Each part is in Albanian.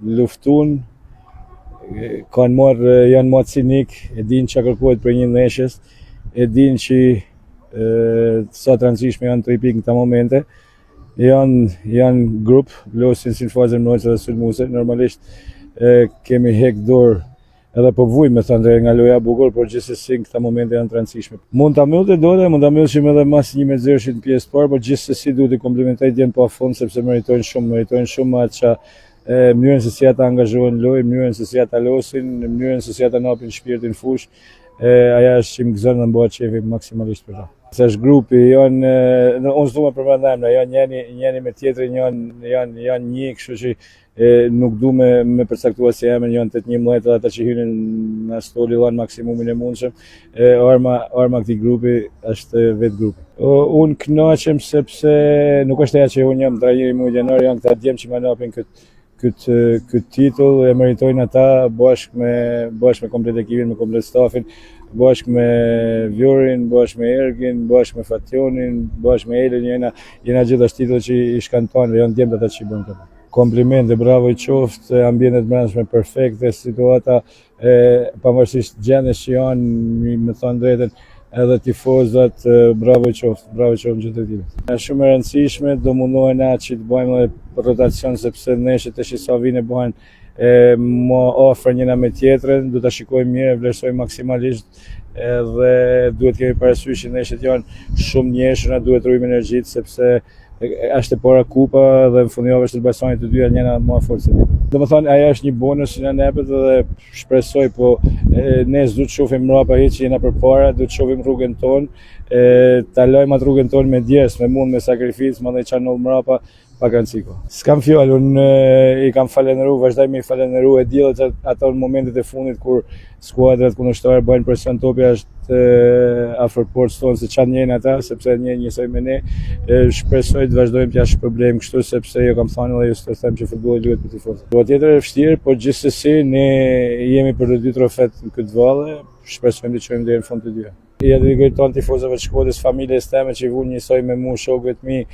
Luftun, janë marrë cinik, e din që kërkohet për një ndeshjes, e din që sa të rëndësishme janë 3 pikë në këta momente. Janë grup, losin si në fazën mbrojtëse dhe sulmuese. Normalisht kemi hek dorë edhe po vuj me thënë nga loja bukur, por gjithsesi në këta momente janë të rëndësishme. Mund ta mbyllim edhe mas 1-0 në pjesë parë, por gjithsesi duhet i komplimentoj djem pa fund sepse meritojnë shumë atë që mënyrën se si ata angazhohen në lojë, mënyrën se si ata losin, mënyrën se si ata napin shpirtin fush. Aja është që më gëzon dhe më bëhet qefi maksimalisht për ta. Se është grupi, unë s'du me përmend emra, janë njëri me tjetrin, janë një, kështu që nuk du me përcaktua si emrin, janë 8-11 edhe ata që hynin në stoli dhanë maksimumin e mundshëm. Arma këtij grupi është vetë grupi. Unë kënaqem sepse nuk është ajo që unë jam trajneri muajit janar, janë këta djem që më napin këtë titull, e meritojnë ata bashkë me komplet ekipin, me komplet stafin, bashkë me Vjorin, bashkë me Ergin, bashkë me Fationin, bashkë me Elin, jena gjithashtu titull që i shkantojnë dhe janë djemt ata që i bëjnë këtë. Komplimente, bravo i qoftë, ambientet brendshme perfekte, situata pavarësisht gjendjes që janë, me thënë drejtën, edhe tifozat, bravo i qoftë gjithë të tjerë. Është shumë e rëndësishme, do mundohen atë që të bëjmë edhe rotacion sepse neshët e që sa vine bëhen më afër njëna me tjetrën, do ta shikojmë mirë, vlerësojmë maksimalisht edhe duhet kemi parasysh që neshët janë shumë njëshëra, duhet rrujmë energjitë sepse është e para kupa dhe në fundjavë është të Elbasanit të dyja njëna më fort se tjetra. Domethënë ajo është një bonus që na nepet dhe shpresoj, po ne s'du të shohim mbrapa hiç që jena përpara, du të shohim rrugën tonë, ta lojmë atë rrugën tonë me djes, me mund, me sakrificë, mandej çfarë ndodh mbrapa pa garanciko. S'kam fjalë, unë i kam falenderuar, vazhdoj me i falenderuar, e di që ato në momentet e fundit kur skuadrat kundërshtare bëjnë presion topi është afër portës tonë se çan njëjnë ata, sepse njësoj me ne, shpresoj të vazhdojmë të jashtë problem kështu sepse jo kam thënë dhe ju s'të them që futbolli luhet për tifozët. Do tjetër e vështirë, por gjithsesi ne jemi për 2 trofet në këtë vallë, shpresojmë të çojmë deri në fund të dyja. Ja dedikoj tonë tifozëve të Shkodrës, familjes teme që i vunë njësoj me mua, shokëve të mi,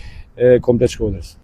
komplet Shkodrës.